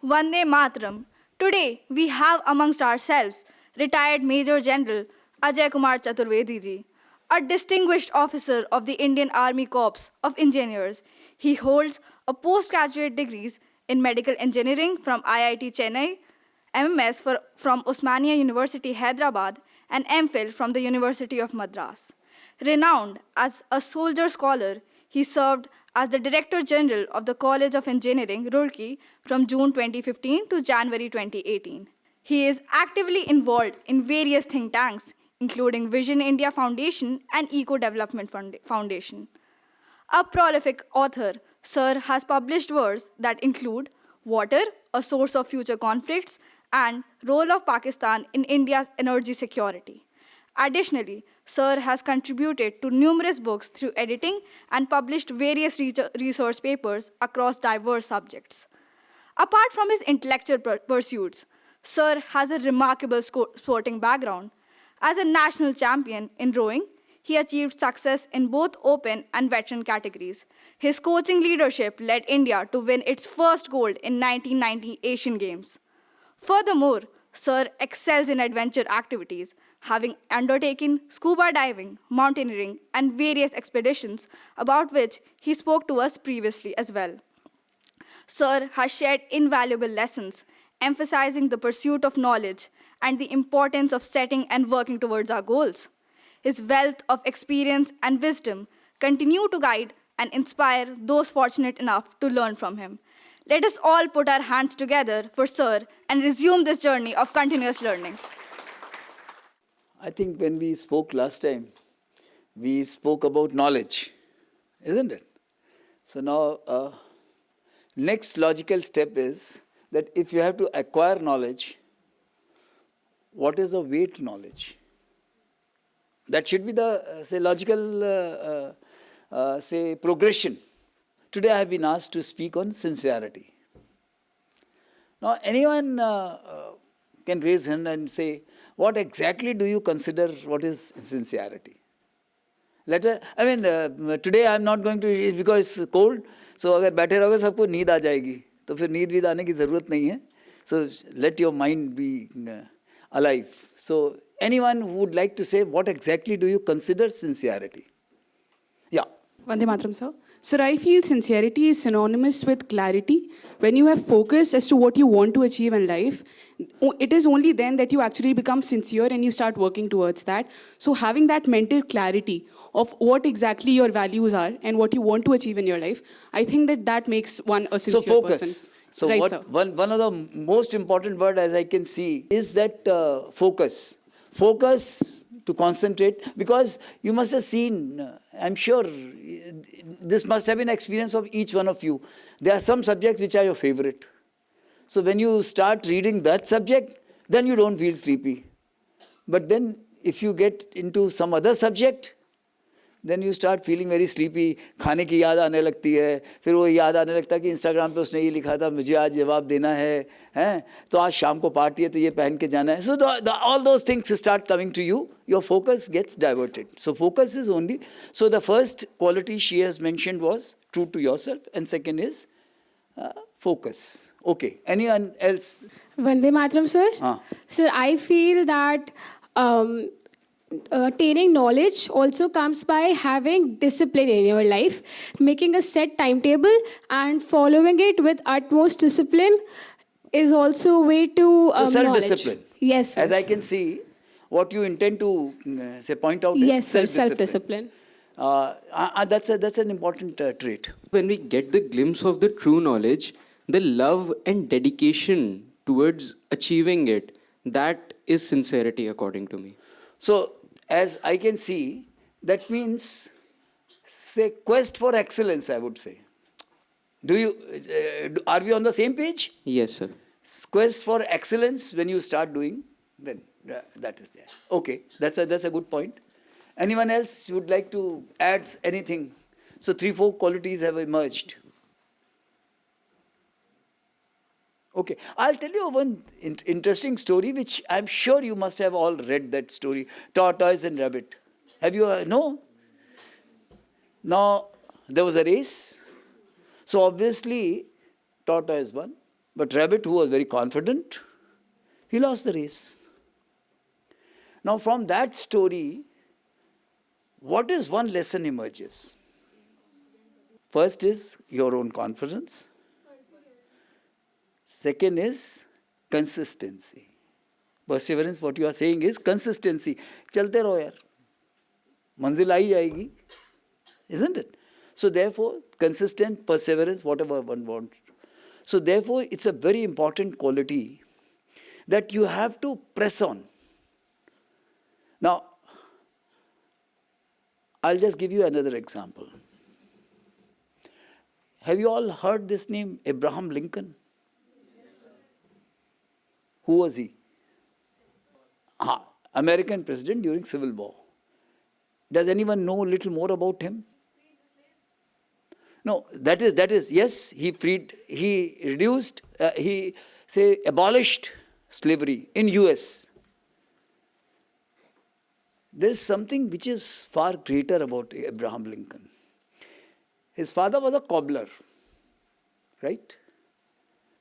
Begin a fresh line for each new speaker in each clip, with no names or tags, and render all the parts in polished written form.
Vande Matram. Today, we have amongst ourselves retired Major General A.K. Chaturvedi ji, a distinguished officer of the Indian Army Corps of Engineers. He holds a postgraduate degrees in medical engineering from IIT Chennai, MMS from Osmania University, Hyderabad, and MPhil from the University of Madras. Renowned as a soldier scholar, he served as the Director General of the College of Engineering, Roorkee, from June 2015 to January 2018. He is actively involved in various think tanks, including Vision India Foundation and Eco Development Foundation. A prolific author, Sir has published works that include Water, a Source of Future Conflicts, and Role of Pakistan in India's Energy Security. Additionally, Sir has contributed to numerous books through editing and published various research papers across diverse subjects. Apart from his intellectual pursuits, Sir has a remarkable sporting background. As a national champion in rowing, he achieved success in both open and veteran categories. His coaching leadership led India to win its first gold in 1990 Asian Games. Furthermore, Sir excels in adventure activities, having undertaken scuba diving, mountaineering, and various expeditions about which he spoke to us previously as well. Sir has shared invaluable lessons, emphasizing the pursuit of knowledge and the importance of setting and working towards our goals. His wealth of experience and wisdom continue to guide and inspire those fortunate enough to learn from him. Let us all put our hands together for Sir and resume this journey of continuous learning.
I think when we spoke last time, we spoke about knowledge, isn't it? So now, next logical step is that if you have to acquire knowledge, what is the way to knowledge? That should be the, logical, progression. Today I have been asked to speak on sincerity. Now, anyone can raise hand and say, what exactly do you consider what is sincerity? Today I am not going to, it's because it's cold, so अगर बैठे रहोगे सबको नींद आ जाएगी, तो फिर नींद वीद आने की ज़रूरत नहीं है. So let your mind be alive. So anyone who would like to say, what exactly do you consider sincerity? Yeah.
Vande Matram, sir. Sir, I feel sincerity is synonymous with clarity. When you have focus as to what you want to achieve in life, it is only then that you actually become sincere and you start working towards that. So having that mental clarity of what exactly your values are and what you want to achieve in your life, I think that makes one a sincere
So focus.
person.
So
right,
what,
sir.
one of the most important word, as I can see, is that focus. Focus to concentrate, because you must have seen, I'm sure, this must have been experience of each one of you. There are some subjects which are your favorite. So when you start reading that subject, then you don't feel sleepy. But then if you get into some other subject, then you start feeling very sleepy. खाने की याद आने लगती है, फिर वो याद आने लगता है कि इंस्टाग्राम पे उसने ये लिखा था, मुझे आज जवाब देना है, हैं? तो आज शाम को पार्टी है तो ये पहन के जाना है. So all those things start coming to you. Your focus gets diverted. So focus is only. So the first quality she has mentioned was true to yourself, and second is focus. Okay. Anyone else?
Vande Matram, sir. Sir, I feel that attaining knowledge also comes by having discipline in your life, making a set timetable and following it with utmost discipline is also a way to
So self-discipline.
knowledge. Yes, sir.
As I can see, what you intend to point out
Yes, sir,
is self-discipline.
self-discipline.
That's an important trait.
When we get the glimpse of the true knowledge, the love and dedication towards achieving it, that is sincerity according to me.
So, as I can see, that means, say, quest for excellence, I would say. Are we on the same page?
Yes, sir.
Quest for excellence, when you start doing, then that is there. Okay, that's a good point. Anyone else would like to add anything? So 3-4 qualities have emerged. Okay, I'll tell you one interesting story, which I'm sure you must have all read that story, Tortoise and Rabbit. Have you, no? Now, there was a race. So obviously, Tortoise won. But Rabbit, who was very confident, he lost the race. Now from that story, what is one lesson emerges? First is your own confidence. Second is consistency. Perseverance, what you are saying is consistency. चलते रहो यार, मंजिल आई जाएगी, isn't it? So therefore, consistent perseverance, whatever one wants. So therefore, it's a very important quality that you have to press on. Now, I'll just give you another example. Have you all heard this name, Abraham Lincoln? Who was he? American president during Civil War. Does anyone know a little more about him? No, that is, yes, he abolished slavery in US. There is something which is far greater about Abraham Lincoln. His father was a cobbler, right?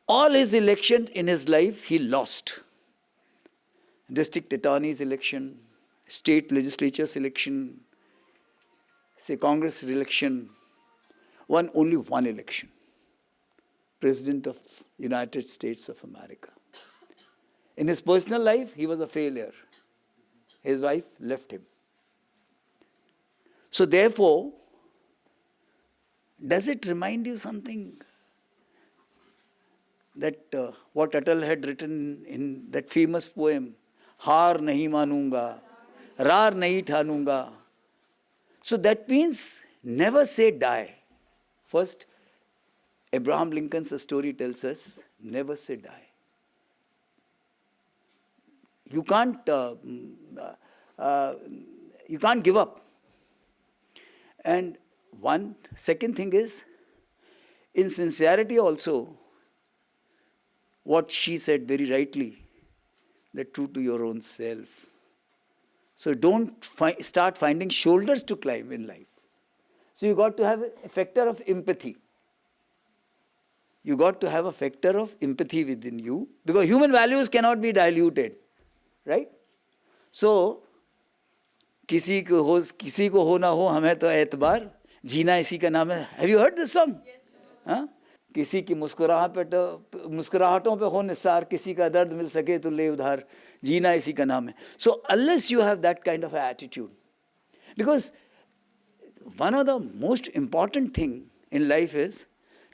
All his elections in his life he lost. District attorney's election, state legislature's election, say Congress election, won only one election. President of United States of America. In his personal life, he was a failure. His wife left him. So therefore, does it remind you something that what Atal had written in that famous poem, Haar nahi manunga, Rar nahi thanunga. So that means never say die. First, Abraham Lincoln's story tells us, never say die. You can't give up. And second thing is, in sincerity also, what she said very rightly, that true to your own self. So don't start finding shoulders to climb in life. So you got to have a factor of empathy. You got to have a factor of empathy within you, because human values cannot be diluted, right? So, किसी को हो ना हो हमें तो एतबार जीना इसी का नाम है. Have you heard this song? Yes. हाँ? किसी की मुस्कुराहटों पे हो निसार, किसी का दर्द मिल सके तो ले उधार, जीना इसी का नाम है. So unless you have that kind of attitude, because one of the most important thing in life is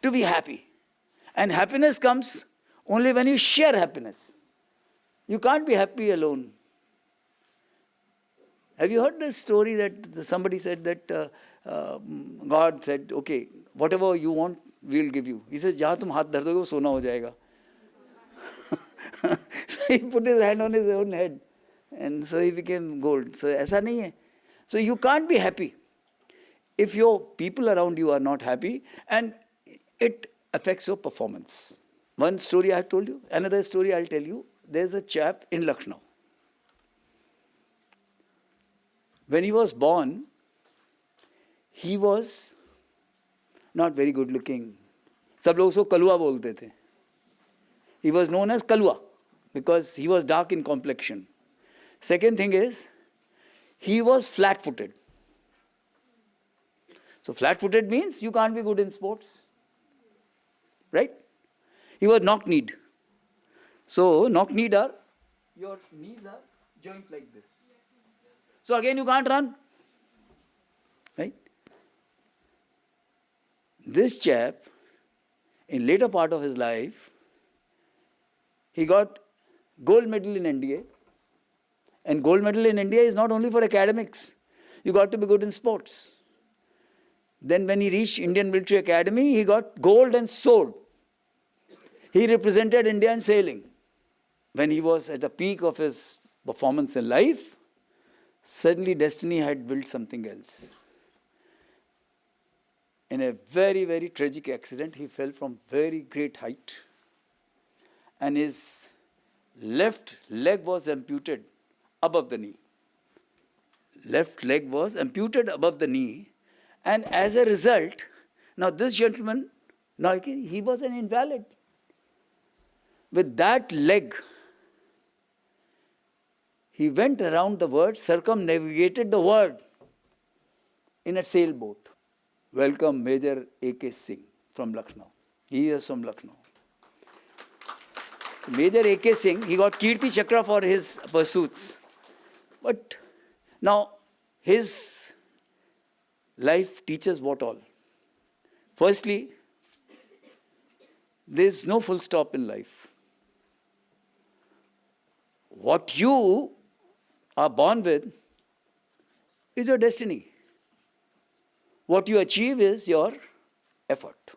to be happy. And happiness comes only when you share happiness. You can't be happy alone. Have you heard this story that somebody said that God said, okay, whatever you want, we'll give you. He says, जहाँ तुम हाथ धर दोगे वो सोना हो जाएगा. So he put his hand on his own head. And so he became gold. So ऐसा नहीं है. So you can't be happy if your people around you are not happy, and it affects your performance. One story I have told you. Another story I'll tell you. There's a chap in Lucknow. When he was born, he was not very good looking. सब लोग उसको कलुआ बोलते थे. He was known as Kalua because he was dark in complexion. Second thing is, he was flat-footed. So flat-footed means you can't be good in sports. Right? He was knock-kneed. So knock-kneed are, your knees are joined like this. So again you can't run. Right? This chap, in later part of his life, he got gold medal in NDA. And gold medal in India is not only for academics. You got to be good in sports. Then when he reached Indian Military Academy, he got gold and sword. He represented India in sailing. When he was at the peak of his performance in life, suddenly destiny had built something else. In a very, very tragic accident, he fell from very great height. And his left leg was amputated above the knee. Left leg was amputated above the knee. And as a result, now this gentleman, now he was an invalid. With that leg, he went around the world, circumnavigated the world in a sailboat. Welcome Major A.K. Singh from Lucknow. He is from Lucknow. So Major A.K. Singh, he got Kirti Chakra for his pursuits. But now his life teaches what all? Firstly, there is no full stop in life. What you are born with is your destiny. What you achieve is your effort.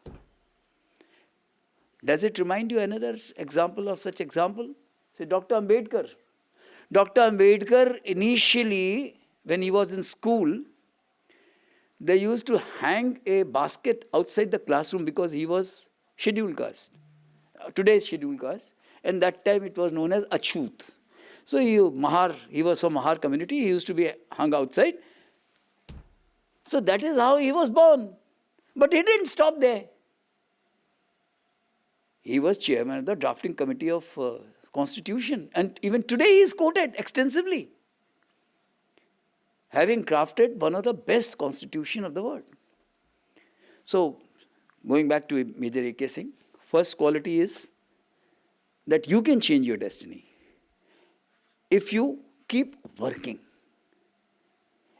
Does it remind you another example of such example? Say Dr. Ambedkar. Dr. Ambedkar initially, when he was in school, they used to hang a basket outside the classroom because he was scheduled caste. Today's scheduled caste. And that time it was known as Achut. So he was from Mahar community. He used to be hung outside. So that is how he was born. But he didn't stop there. He was chairman of the drafting committee of Constitution. And even today he is quoted extensively, having crafted one of the best constitution of the world. So, going back to Major A.K. Singh, first quality is that you can change your destiny if you keep working,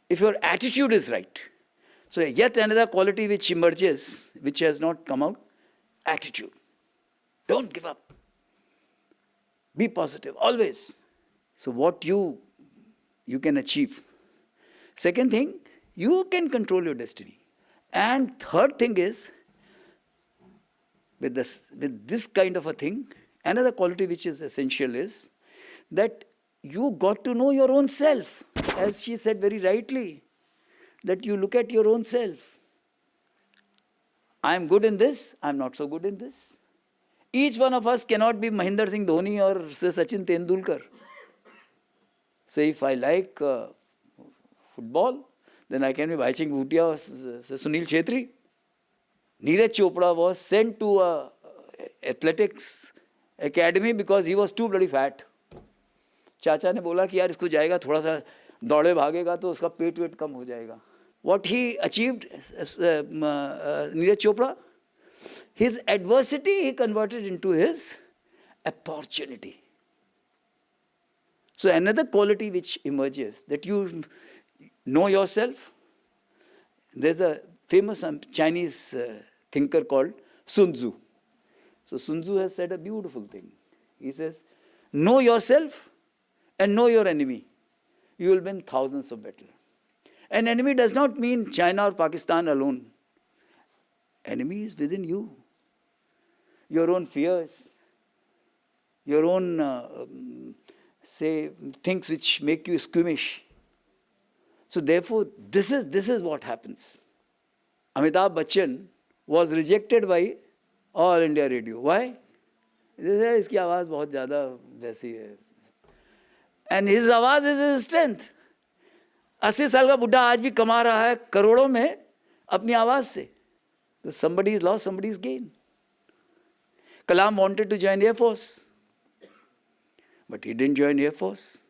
if your attitude is right. So yet another quality which emerges, which has not come out, attitude. Don't give up. Be positive, always. So what you can achieve. Second thing, you can control your destiny. And third thing is, with this kind of a thing, another quality which is essential is that you got to know your own self. As she said very rightly, that you look at your own self. I am good in this, I am not so good in this. Each one of us cannot be Mahendra Singh Dhoni or Sachin Tendulkar. So if I like football, then I can be Bhaising Bhutia or Sunil Chhetri. Neeraj Chopra was sent to a athletics academy because he was too bloody fat. चाचा ने बोला कि यार इसको जाएगा थोड़ा सा दौड़े भागेगा तो उसका पेट वेट कम हो जाएगा. What he achieved, Neeraj Chopra, his adversity he converted into his opportunity. So another quality which emerges, that you know yourself. There's a famous Chinese thinker called Sun Tzu. So Sun Tzu has said a beautiful thing. He says, know yourself and know your enemy. You will win thousands of battles. An enemy does not mean China or Pakistan alone. Enemy is within you. Your own fears, your own, things which make you squeamish. So therefore, this is what happens. Amitabh Bachchan was rejected by All India Radio. Why? They said, इसकी आवाज़ बहुत ज़्यादा वैसी है. And his आवाज़ is his strength. 80 साल का बुढ़ा आज भी कमा रहा है करोड़ों में अपनी आवाज़ से. So somebody is lost, somebody is gained. Kalam wanted to join Air Force, but he didn't join Air Force.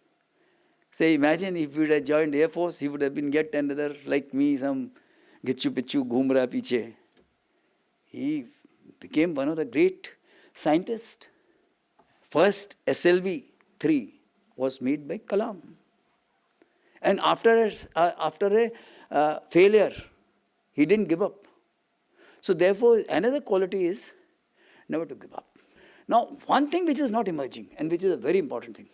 Say, imagine if he would have joined Air Force, he would have been yet another, like me, some gichu pichu ghoom raha piche. He became one of the great scientists. First SLV-3 was made by Kalam. And after a failure, he didn't give up. So therefore, another quality is never to give up. Now, one thing which is not emerging and which is a very important thing.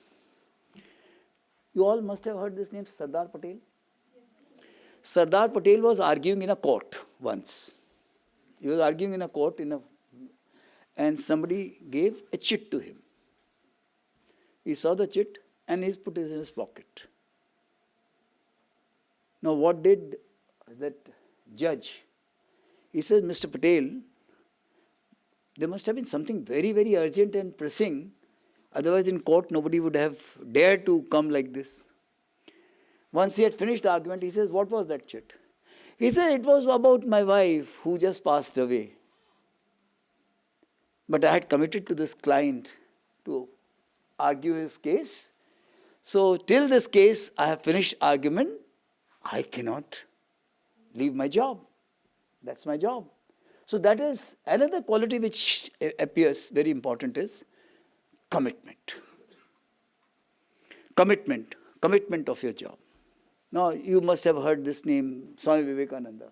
You all must have heard this name, Sardar Patel. Sardar Patel was arguing in a court once. He was arguing in a court and somebody gave a chit to him. He saw the chit and he put it in his pocket. Now what did that judge? He says, Mr. Patel, there must have been something very, very urgent and pressing. Otherwise in court nobody would have dared to come like this. Once he had finished the argument, he says, what was that chit? He said, it was about my wife who just passed away. But I had committed to this client argue his case. So till this case, I have finished argument. I cannot leave my job. That's my job. So that is another quality which appears very important is commitment. Commitment of your job. Now, you must have heard this name, Swami Vivekananda.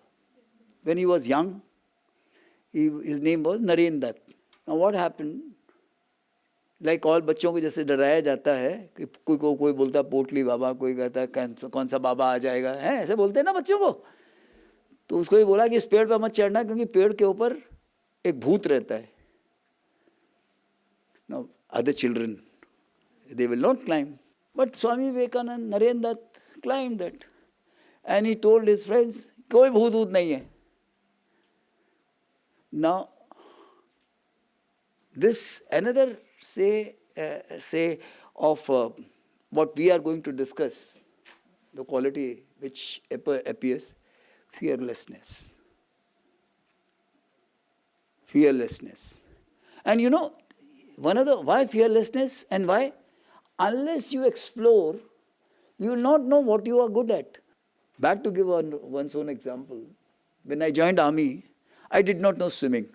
When he was young, his name was Narendra Dutt. Now, what happened? Like all बच्चों को जैसे डराया जाता है कि कोई बोलता पोटली बाबा, कोई कहता कौन सा बाबा आ जाएगा, है ऐसे बोलते हैं ना बच्चों को. तो उसको ये बोला कि इस पेड़ पर मत चढ़ना क्योंकि पेड़ के ऊपर एक भूत रहता है. Now, other children, they will not climb. But Swami Vivekananda, Narendra Dutt climbed that. And he told his friends, कोई भूत नहीं है. Now, this another say of what we are going to discuss, the quality which appears, fearlessness. Fearlessness. And you know, why fearlessness and why? Unless you explore, you will not know what you are good at. Back to give one's own example. When I joined army, I did not know swimming.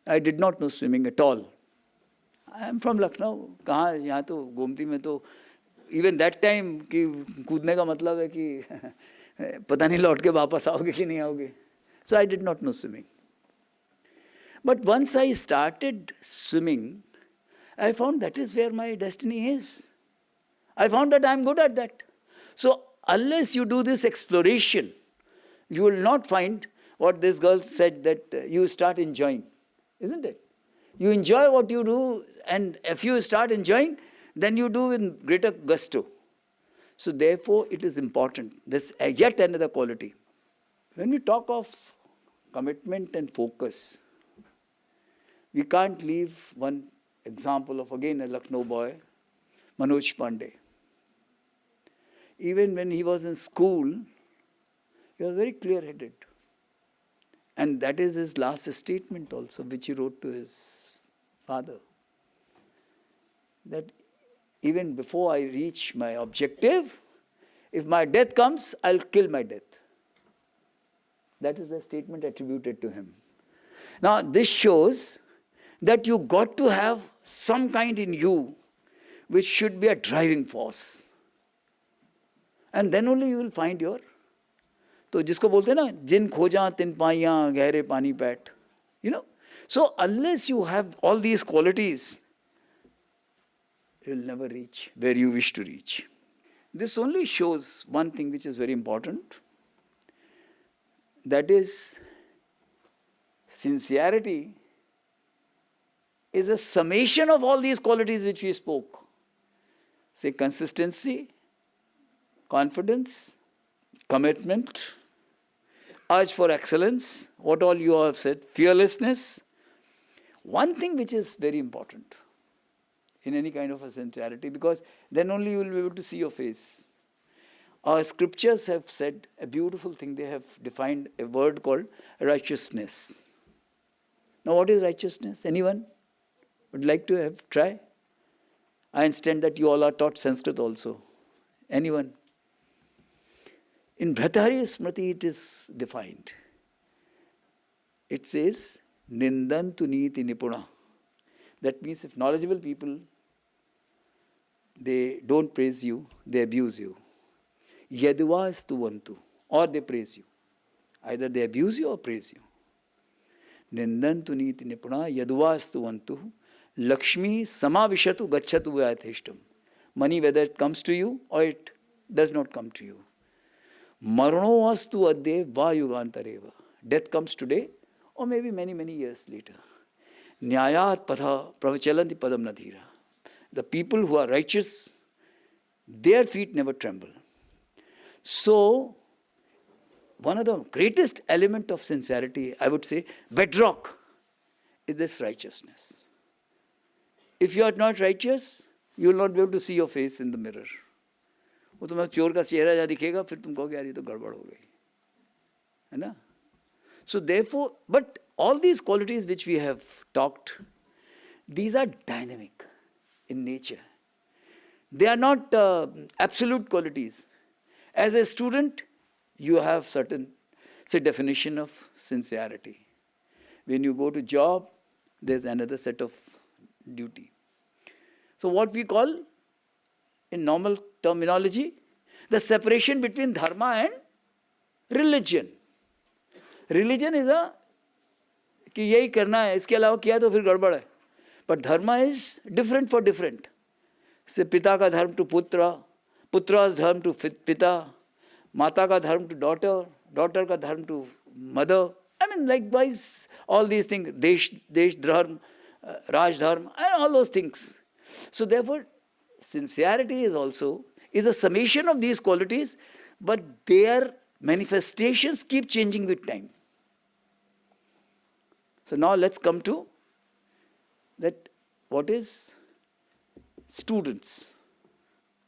I did not know swimming at all. I am from Lucknow. कहाँ यहाँ तो गोमती में तो even that time कि कूदने का मतलब है कि पता नहीं लौट के वापस आओगे कि नहीं आओगे. So I did not know swimming. But once I started swimming, I found that is where my destiny is. I found that I am good at that. So unless you do this exploration, you will not find what this girl said, that you start enjoying, isn't it? You enjoy what you do, and if you start enjoying, then you do with greater gusto. So therefore, it is important. This yet another quality. When we talk of commitment and focus, we can't leave one example of, again, a Lucknow boy, Manoj Pandey. Even when he was in school, he was very clear-headed. And that is his last statement also, which he wrote to his father. That even before I reach my objective, if my death comes, I'll kill my death. That is the statement attributed to him. Now, this shows that you got to have some kind in you which should be a driving force. And then only you will find your, तो जिसको बोलते हैं ना, जिन खोजा तिन पाइयां गहरे पानी पैठ, you know. So unless you have all these qualities, you will never reach where you wish to reach. This only shows one thing which is very important. That is, sincerity is a summation of all these qualities which we spoke. Say consistency, confidence, commitment, urge for excellence, what all you have said, fearlessness. One thing which is very important in any kind of a sincerity, because then only you will be able to see your face. Our scriptures have said a beautiful thing. They have defined a word called righteousness. Now what is righteousness? Anyone would like to have try? I understand that you all are taught Sanskrit also. Anyone? In Bhartahari Smriti it is defined. It says, Nindantu niti nipuna. That means if knowledgeable people, they don't praise you, they abuse you. Yadva stuvantu, or they praise you. Either they abuse you or praise you. Nindantu niti nipuna yadva stuvantu Lakshmi samavishatu gacchatu vayateshtam. Money, whether it comes to you or it does not come to you. Marano astu adde va yugantareva. Death comes today or maybe many, many years later. Nyayat patha pravachalanti padam nadhira. The people who are righteous, their feet never tremble. So, one of the greatest element of sincerity, I would say, bedrock, is this righteousness. If you are not righteous, you will not be able to see your face in the mirror. वो तुम्हें चोर का चेहरा जहाँ दिखेगा, फिर तुम कहोगे यार ये तो गड़बड़ हो गई, है ना? So therefore, but all these qualities which we have talked, these are dynamic. in nature. They are not absolute qualities. As a student, you have certain, say, definition of sincerity. When you go to job, there's another set of duty. So what we call, in normal terminology, the separation between dharma and religion. Religion is a कि यही करना है, इसके अलावा किया तो फिर गड़बड़ है. But dharma is different for different. से पिता का धर्म to पुत्र, पुत्रा's धर्म to पिता, माता का धर्म to daughter, daughter का धर्म to mother. I mean, likewise, all these things, desh dharma, raj dharma, and all those things. So therefore, sincerity is also a summation of these qualities, but their manifestations keep changing with time. So now let's come to that. What is students?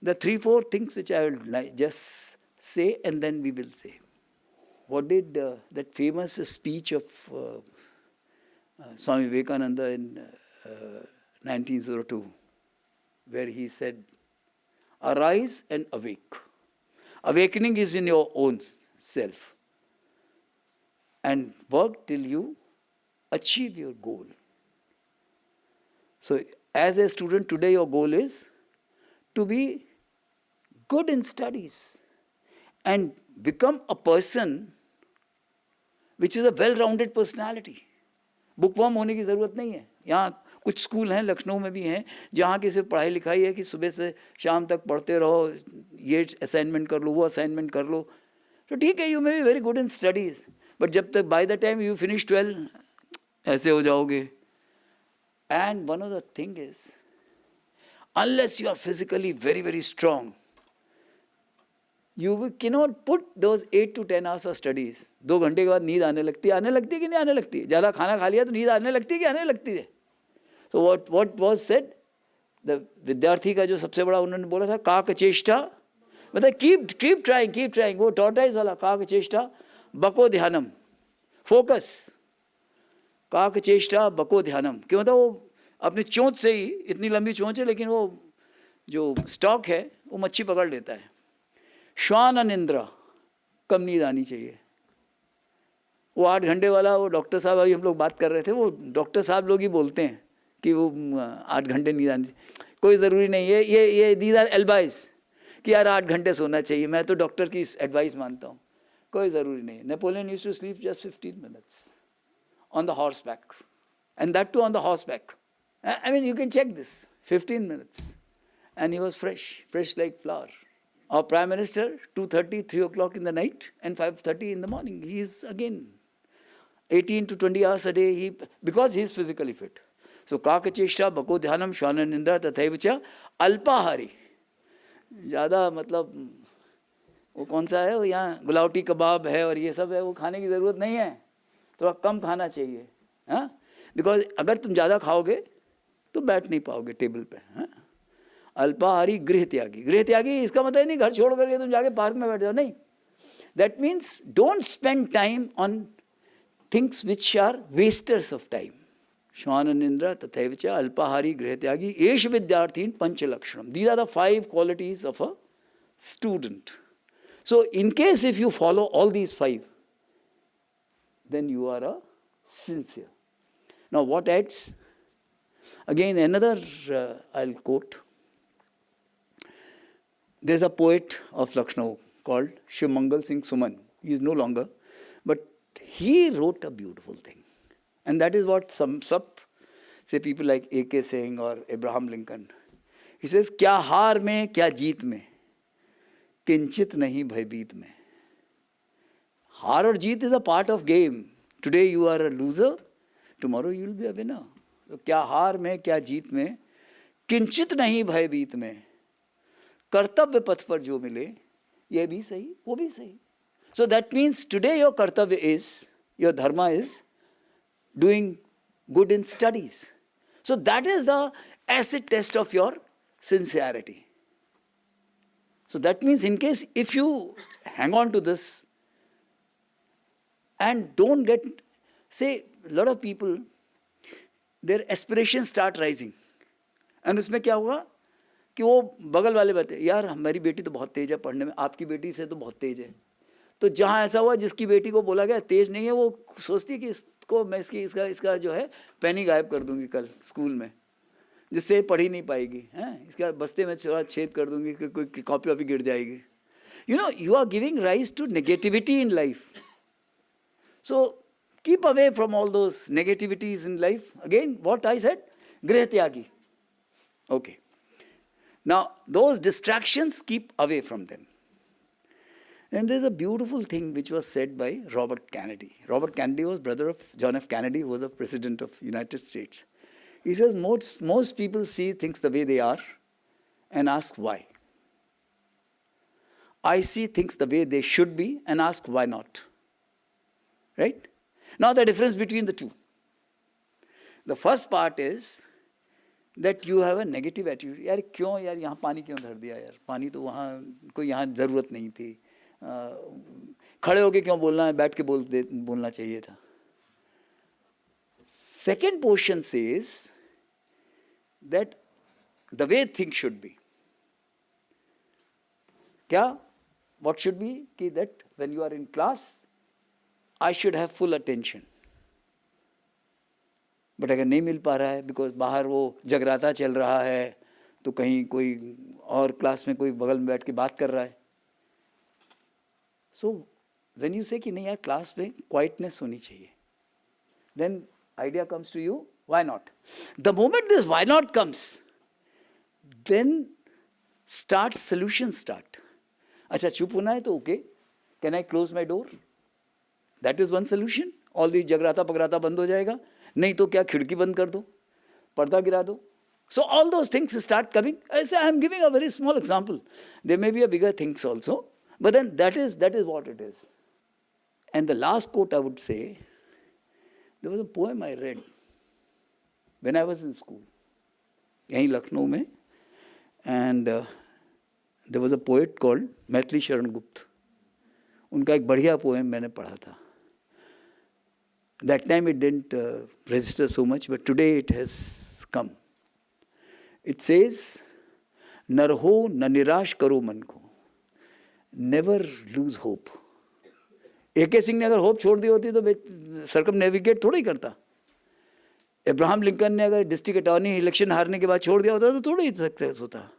The 3-4 things which I will just say, and then we will say. What did that famous speech of Swami Vivekananda in 1902, where he said, "Arise and awake. Awakening is in your own self. And work till you achieve your goal." So, as a student today, your goal is to be good in studies and become a person which is a well-rounded personality. Bookworm होने की ज़रूरत नहीं है. यहाँ कुछ school हैं, लखनऊ में भी हैं, जहाँ की सिर्फ पढ़ाई लिखाई है कि सुबह से शाम तक पढ़ते रहो, ये असाइनमेंट कर लो, वो असाइनमेंट कर लो. तो ठीक है, you may be very good in studies, but जब तक by the time you finish 12 ऐसे हो जाओगे. And one of the thing is, unless you are physically very, very strong, you cannot put those 8 to 10 hours of studies. 2 घंटे के बाद नींद आने लगती है कि नहीं आने लगती है? ज़्यादा खाना खा लिया तो नींद आने लगती है कि आने लगती है? So what was said? The विद्यार्थी का जो सबसे बड़ा उन्होंने बोला था, काक चेष्टा, मतलब keep trying. वो tortoise वाला काक चेष्टा, बको ध्यानम, focus. काक चेष्टा बको ध्यानम. क्यों? मतलब वो अपनी चोंच से ही, इतनी लंबी चोंच है लेकिन वो जो स्टॉक है वो मच्छी पकड़ लेता है. श्वान अनिंद्रा, कम नींद आनी चाहिए. वो 8 घंटे वाला, वो डॉक्टर साहब, अभी हम लोग बात कर रहे थे, वो डॉक्टर साहब लोग ही बोलते हैं कि वो 8 घंटे नींद आनी चाहिए. कोई ज़रूरी नहीं है. ये दीज आर एडवाइस कि यार 8 घंटे सोना चाहिए. मैं तो डॉक्टर की एडवाइस मानता हूँ. कोई ज़रूरी नहीं. Napoleon used to sleep just 15 minutes on the horseback, and that too on the horseback. I mean, you can check this. 15 minutes, and he was fresh like flower. Our Prime Minister, 2:30, 3 o'clock in the night, and 5:30 in the morning. He is again 18 to 20 hours a day, because he is physically fit. So, kakacheshta, bako dhyanam, shwananindra, tathaivacha, alpahari. ज़्यादा मतलब वो कौन सा है, वो यहाँ गुलावटी कबाब है और ये सब है, वो खाने की ज़रूरत नहीं है. थोड़ा कम खाना चाहिए. हाँ, बिकॉज अगर तुम ज़्यादा खाओगे तो बैठ नहीं पाओगे टेबल पे. हाँ, अल्पाहारी गृह त्यागी इसका मतलब नहीं घर छोड़ करके तुम जाके पार्क में बैठ जाओ. नहीं, that means don't spend time on things which are wasters of time. श्वाननिंद्र तथैवच अल्पाहारी गृह त्यागी एष विद्यार्थीन पंचलक्षणम. These are the 5 qualities of a student. So in case if you follow all these 5, then you are a sincere. Now what adds? Again another I'll quote. There's a poet of Lucknow called Shiv Singh Suman. He is no longer, but he wrote a beautiful thing. And that is what sums up, say, people like A.K. Singh or Abraham Lincoln. He says, क्या हार में क्या जीत में किंचित नहीं भयभीत में. हार और जीत is a part of game. Today you are a loser, tomorrow you will be a winner. So क्या हार में क्या जीत में किंचित नहीं भयभीत में, कर्तव्य पथ पर जो मिले ये भी सही वो भी सही. So that means today your kartavya is, your dharma is doing good in studies. So that is the acid test of your sincerity. So that means in case if you hang on to this and don't get, say, a lot of people, their aspirations start rising and उसमें क्या होगा कि वो बगल वाले बातें, यार हमारी बेटी तो बहुत तेज है पढ़ने में, आपकी बेटी से तो बहुत तेज है। तो जहाँ ऐसा हुआ जिसकी बेटी को बोला गया तेज नहीं है, वो सोचती है कि इसको मैं इसका जो है पेनी गायब कर दूंगी कल स्कूल में, जिससे पढ़ ही नहीं पाएगी, हैं, इसका बस्ते में थोड़ा छेद कर दूंगी कि कोई कॉपी वॉपी गिर जाएगी। You are giving rise to negativity in life. So keep away from all those negativities in life. Again, what I said, Grih Tyagi. Okay. Now, those distractions, keep away from them. And there's a beautiful thing which was said by Robert Kennedy. Robert Kennedy was brother of John F. Kennedy, who was a president of United States. He says most people see things the way they are and ask why. I see things the way they should be and ask why not. Right? Now the difference between the two. The first part is that you have a negative attitude. यार क्यों यार यहाँ पानी क्यों धर दिया यार, पानी तो वहाँ कोई यहाँ ज़रूरत नहीं थी, खड़े होके क्यों बोलना है, बैठ के बोलना चाहिए था. Second portion says that the way things should be. क्या? What should be? कि that when you are in class, I should have full attention. But अगर नहीं मिल पा रहा है बिकॉज बाहर वो जगराता चल रहा है, तो कहीं कोई और क्लास में कोई बगल में बैठ के बात कर रहा है. सो व्हेन यू से कि नहीं यार क्लास में क्वाइटनेस होनी चाहिए, then idea comes to you, why not. The moment this why not comes, then start solution start. अच्छा चुप होना है तो okay, can I close my door? That is one solution. All the जगराता पगराता बंद हो जाएगा. नहीं तो क्या खिड़की बंद कर दो, पर्दा गिरा दो. So all those things start coming. ऐसे I am giving a very small example. There may be a bigger things also, but then that is what it is. And the last quote I would say, there was a poem I read when I was in school, यहीं लखनऊ में. And there was a poet called Maithili Sharan Gupt. उनका एक बढ़िया poem मैंने पढ़ा था. That time it didn't register so much, but today it has come. It says, "न रहो न निराश करो मन को, never lose hope." A.K. Singh ने अगर होप छोड़ दी होती तो सर्कम नेविगेट थोड़ा ही करता. अब्राहम लिंकन ने अगर डिस्ट्रिक्ट अटॉर्नी इलेक्शन हारने के बाद छोड़ दिया होता तो थोड़ा ही सक्सेस होता.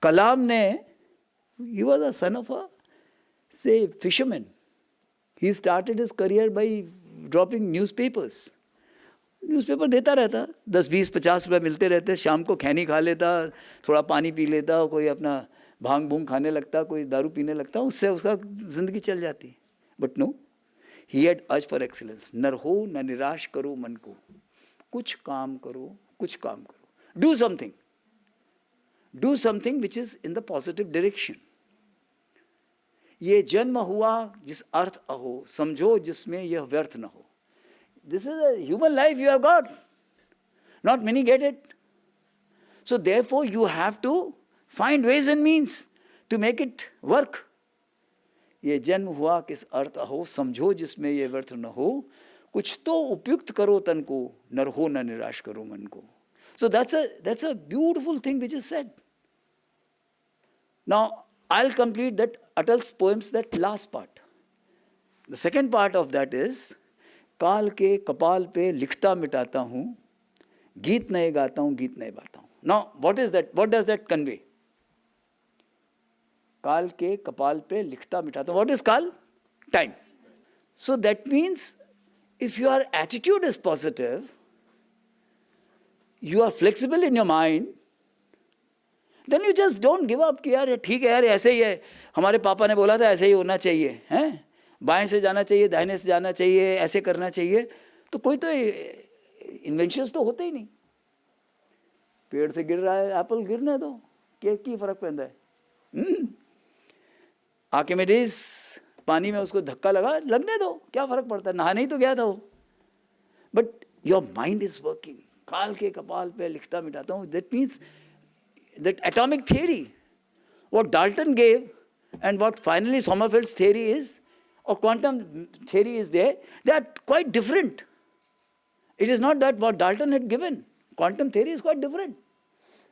कलाम ने, he was a son of a, say, fisherman. He started his career by dropping newspapers. Newspaper देता रहता, 10, 20, 50 रुपये मिलते रहते. शाम को खैनी खा लेता, थोड़ा पानी पी लेता, कोई अपना भांग भूंग खाने लगता, कोई दारू पीने लगता, उससे उसका ज़िंदगी चल जाती. But no, he had urge for excellence. न रहो न निराश करो मन को, कुछ काम करो, कुछ काम करो. Do something which is in the positive direction. ये जन्म हुआ जिस अर्थ अहो, समझो जिसमें यह व्यर्थ न हो. This is a human life you have got, not many get it. So therefore you have to find ways and means to make it work. ये जन्म हुआ किस अर्थ अहो, समझो जिसमें यह व्यर्थ न हो, कुछ तो उपयुक्त करो तन को, न रहो न निराश करो मन को. सो that's a beautiful thing which is said. Now I'll complete that Atal's poems, that last part. The second part of that is, काल के कपाल पे लिखता मिटाता हूँ, गीत नए गाता हूँ, गीत नए बाता हूँ. Now, what is that? What does that convey? काल के कपाल पे लिखता मिटाता हूँ. What is काल? Time. So that means, if your attitude is positive, you are flexible in your mind, then you just don't give up कि यार ठीक है यार ऐसे ही है, हमारे पापा ने बोला था ऐसे ही होना चाहिए, हैं, बाएं से जाना चाहिए, दाहिने से जाना चाहिए, ऐसे करना चाहिए. तो कोई तो इन्वेंशंस तो होते ही नहीं. पेड़ से गिर रहा है एप्पल, गिरने दो, की फर्क पैदा है. आर्किमिडीज पानी में उसको धक्का लगा, लगने दो, क्या फर्क पड़ता है, नहाने ही तो गया था वो. But your mind is working. काल के कपाल पे लिखता मिटाता हूँ. That means that atomic theory, what Dalton gave and what finally Sommerfeld's theory is, or quantum theory is there, they are quite different. It is not that what Dalton had given. Quantum theory is quite different.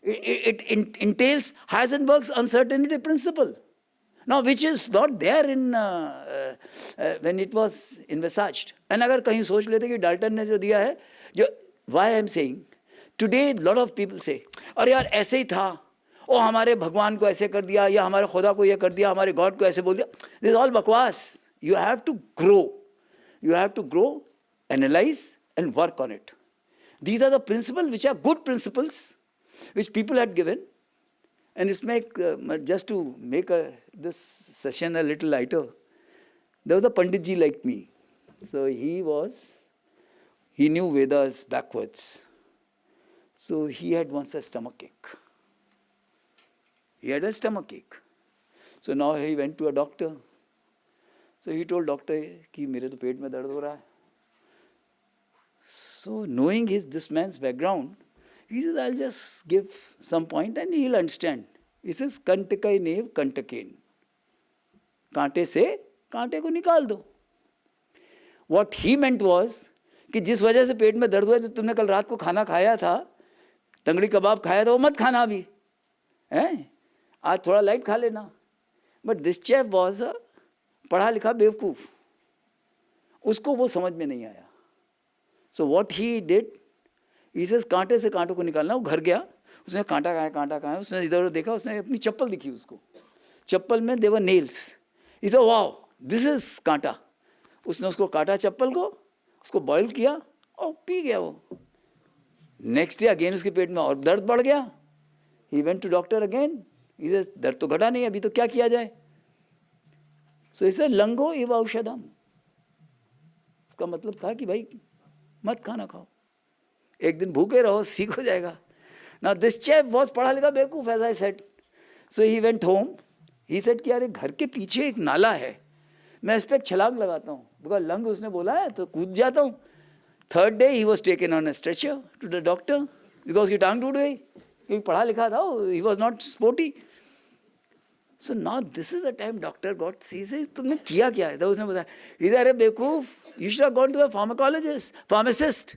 It entails Heisenberg's uncertainty principle. Now, which is not there in when it was envisaged. And अगर कहीं सोच लेते कि Dalton ने जो दिया है, जो why I am saying, today lot of people say, अरे यार ऐसे ही था, ओ हमारे भगवान को ऐसे कर दिया, या हमारे खुदा को ये कर दिया, हमारे गॉड को ऐसे बोल दिया. This is all बकवास. You have to grow. You have to grow, analyze, and work on it. These are the principles which are good principles, which people had given. And it's just to make this session a little lighter, there was a Panditji like me. So he knew Vedas backwards. So he had once a stomachache. He had a stomachache. So now he went to a doctor. So he told doctor कि मेरे तो पेट में दर्द हो रहा है. So knowing this man's background, he says, I'll just give some point and he'll understand. He says, कंटकाई नेव कंटकेन. कांटे से कांटे को निकाल दो. What he meant was कि जिस वजह से पेट में दर्द हुआ, जो तुमने कल रात को खाना खाया था, तंगड़ी कबाब खाया था, वो मत खाना अभी. आज थोड़ा लाइट खा लेना. But this chap was a पढ़ा लिखा बेवकूफ. उसको वो समझ में नहीं आया. So what he did, he says कांटे से कांटों को निकालना. वो घर गया, उसने कांटा कहाँ है, उसने इधर उधर देखा, उसने अपनी चप्पल दिखी उसको. चप्पल में देवर nails. He said, wow, this is कांटा. उसने उसको काटा चप्पल को, उसको बॉयल किया और पी गया वो. नेक्स्ट डे अगेन उसके पेट में और दर्द बढ़ गया. He went to doctor again. He says, दर्द तो घटा नहीं, अभी तो क्या किया जाए. So he said, लंगो इव औषधम. उसका मतलब था कि भाई मत खाना खाओ, एक दिन भूखे रहो, ठीक हो जाएगा. Now this chap was पढ़ा लिखा बेवकूफ, as I said. So he went home. He said कि यार घर के पीछे एक नाला है, मैं इस पर एक छलांग लगाता हूँ. बिकॉज लंग उसने बोला है तो कूद जाता हूँ. Third day he was taken on a stretcher to the doctor because की टांग टूट गई, क्योंकि पढ़ा लिखा था, ही वॉज नॉट स्पोर्टी. So now this is the time doctor got सी से तुमने किया क्या है. तो उसने बताया, इधर अरे बेवकूफ, you should have gone to a pharmacologist, pharmacist.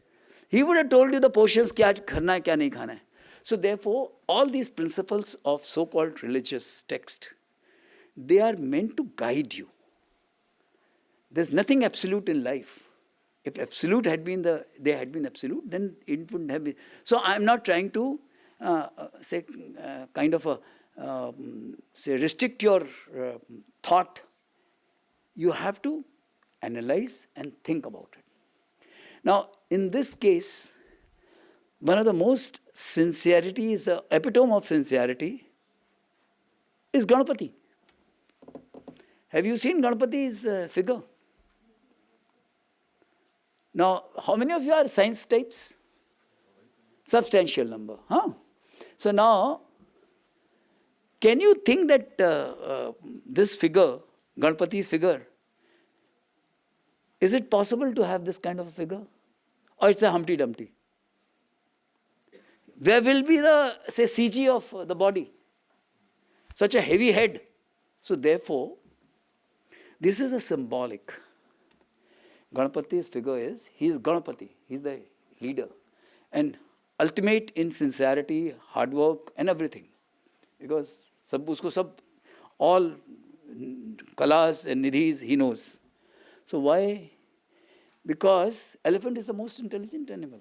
He would have told you the portions, क्या खाना है क्या नहीं खाना है. So therefore, all these principles of so-called religious text, they are meant to guide you. There's nothing absolute in life. If absolute had been they had been absolute, then it wouldn't have been. So I'm not trying to say kind of say restrict your thought. You have to analyze and think about it. Now, in this case, one of the most sincerity is the epitome of sincerity is Ganapati. Have you seen Ganapati's figure? Now, how many of you are science types? Substantial number, huh? So now, can you think that this figure, Ganapati's figure, is it possible to have this kind of a figure? Or it's a Humpty Dumpty? Where will be the, say, CG of the body? Such a heavy head. So therefore, this is a symbolic. Ganapati's figure is, he is Ganapati, he is the leader. And ultimate in sincerity, hard work and everything. Because all kalas and nidhis he knows. So why? Because elephant is the most intelligent animal.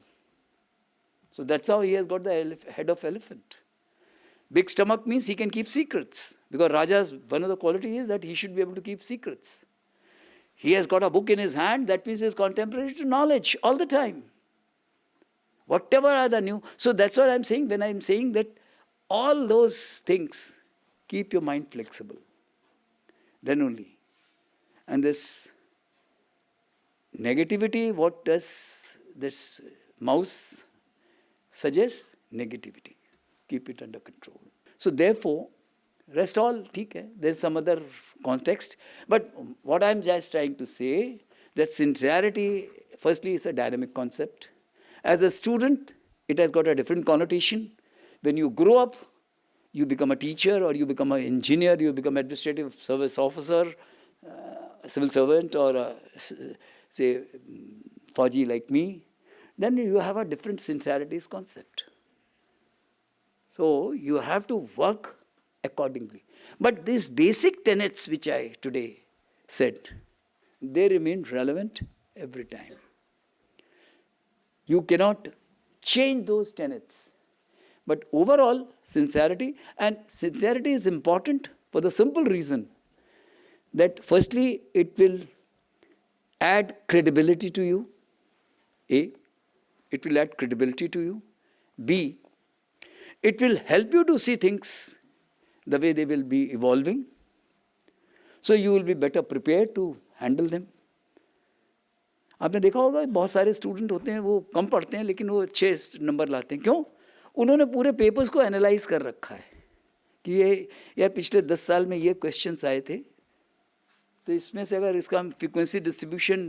So that's how he has got the head of elephant. Big stomach means he can keep secrets. Because Raja's one of the qualities is that he should be able to keep secrets. He has got a book in his hand, that means he is contemporary to knowledge all the time. Whatever are the new. So that's what I'm saying when I'm saying that all those things, keep your mind flexible. Then only. And this negativity, what does this mouse suggests? Negativity. Keep it under control. So therefore, rest all, theek hai. There's some other context. But what I'm just trying to say, that sincerity, firstly, is a dynamic concept. As a student, it has got a different connotation. When you grow up, you become a teacher or you become an engineer, you become administrative service officer, civil servant, or say, Fauji like me, then you have a different sincerities concept. So you have to work accordingly. But these basic tenets which I today said, they remain relevant every time. You cannot change those tenets. But overall, sincerity is important for the simple reason that firstly, it will add credibility to you. A, it will add credibility to you. B, it will help you to see things the way they will be evolving. So you will be better prepared to handle them. आपने देखा होगा बहुत सारे student होते हैं वो कम पढ़ते हैं लेकिन वो अच्छे नंबर लाते हैं क्यों उन्होंने पूरे पेपर्स को एनालाइज कर रखा है कि ये यार पिछले 10 साल में ये क्वेश्चंस आए थे तो इसमें से अगर इसका हम फ्रीक्वेंसी डिस्ट्रीब्यूशन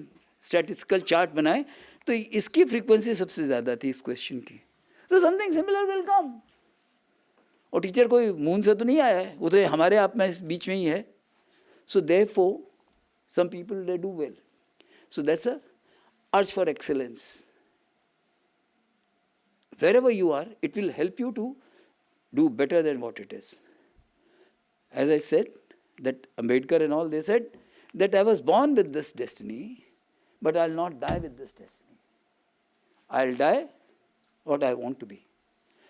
स्टैटिस्टिकल चार्ट बनाए तो इसकी फ्रीक्वेंसी सबसे ज़्यादा थी इस क्वेश्चन की तो समथिंग सिमिलर विल कम और टीचर कोई मून से तो नहीं आया है वो तो हमारे आप में इस बीच में ही है so therefore some people they do well so that's a urge for excellence. Wherever you are, it will help you to do better than what it is. As I said, that Ambedkar and all, they said that I was born with this destiny, but I'll not die with this destiny. I'll die what I want to be.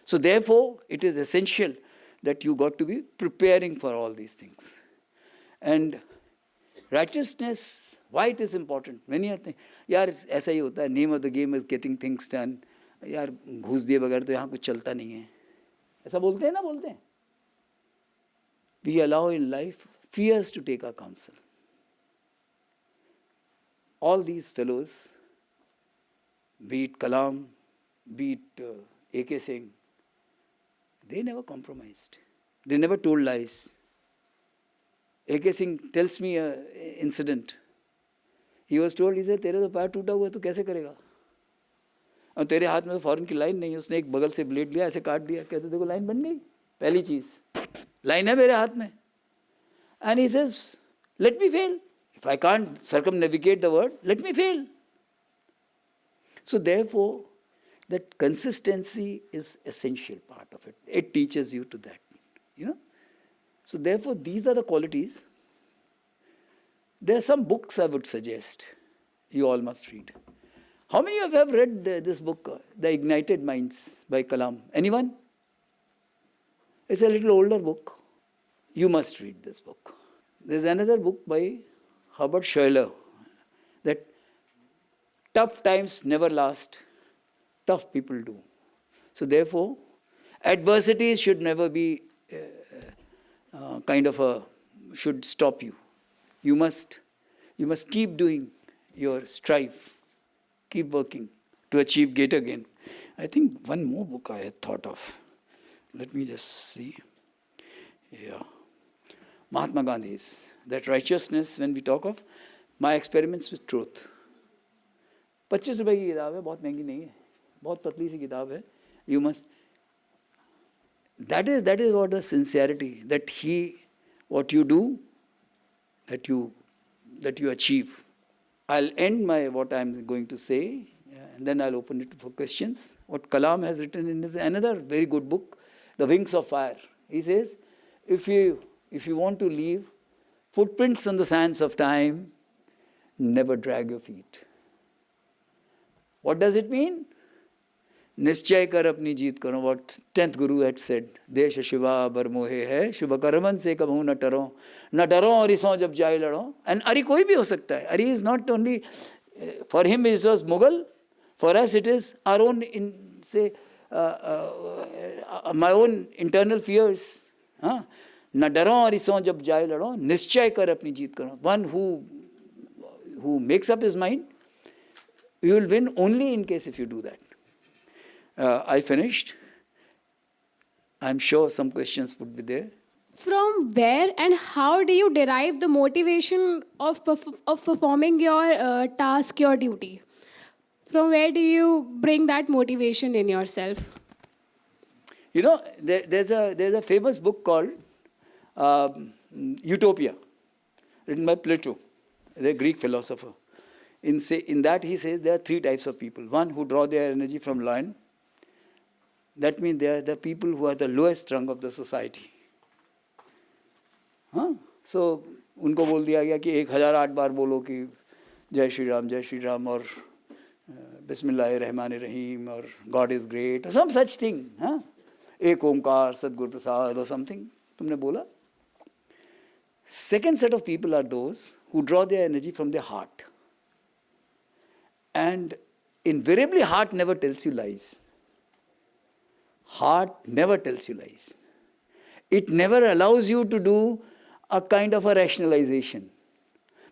So therefore, it is essential that you got to be preparing for all these things. And righteousness, why it is important? Many things. यार ऐसा ही होता है. Name of the game is getting things done. यार घूस दिए बगैर तो यहाँ कुछ चलता नहीं है. ऐसा बोलते हैं ना बोलते हैं. We allow in life fears to take our counsel. All these fellows, be it Kalam, be it A.K. Singh, they never compromised. They never told lies. A.K. Singh tells me an incident. He was told, he said, तेरे तो पैर टूटा हुआ है तो कैसे करेगा और तेरे हाथ में तो फॉरेन की लाइन नहीं है उसने एक बगल से ब्लेड लिया ऐसे काट दिया कहते देखो लाइन बन गई पहली चीज़ लाइन है मेरे हाथ में and he says let me fail if I can't circumnavigate the word let me fail so therefore that consistency is essential part of it. It teaches you to that, you know. So therefore these are the qualities. There are some books I would suggest you all must read. How many of you have read this book, The Ignited Minds by Kalam? Anyone? It's a little older book. You must read this book. There's another book by Herbert Scheuer that tough times never last, tough people do. So therefore, adversity should never be should stop you. You must keep doing your strive, keep working to achieve greater gain. I think one more book I had thought of. Let me just see. Yeah. Mahatma Gandhi's, that righteousness, when we talk of, my experiments with truth. 25 रुपए की किताब है, बहुत महंगी नहीं है, बहुत पतली सी किताब है. You must. That is what the sincerity, what you do, that you achieve. I'll end what I'm going to say, and then I'll open it for questions. What Kalam has written in another very good book, The Wings of Fire. He says, if you want to leave footprints on the sands of time, never drag your feet. What does it mean? निश्चय कर अपनी जीत करो. What 10th Guru had said, देश शिवा बर मोहे है, शुभ Karman से कबहू न डरो और इसों जब जाए लड़ो. And Ari कोई भी हो सकता है. Ari is not only, for him it was Mughal, for us it is our own, my own internal fears. न डरो और इसों जब जाए लड़ो, निश्चय कर अपनी जीत करो. One who makes up his mind, you will win only in case if you do that. I finished. I'm sure some questions would be there.
From where and how do you derive the motivation of performing your task, your duty? From where do you bring that motivation in yourself?
You know, there's a famous book called Utopia, written by Plato, the Greek philosopher. In that he says there are 3 types of people. One who draw their energy from lion, that means they are the people who are the lowest rung of the society. हाँ, so उनको बोल दिया गया कि 1008 बार बोलो कि जय श्री राम और बिस्मिल्लाह रहमान रहीम और गॉड इज ग्रेट और सम सच थिंग. हाँ, एक ओंकार सदगुरु प्रसाद और समथिंग तुमने बोला. Second set of people are those who draw their energy from their heart. And invariably, heart never tells you lies. Heart never tells you lies. It never allows you to do a kind of a rationalization.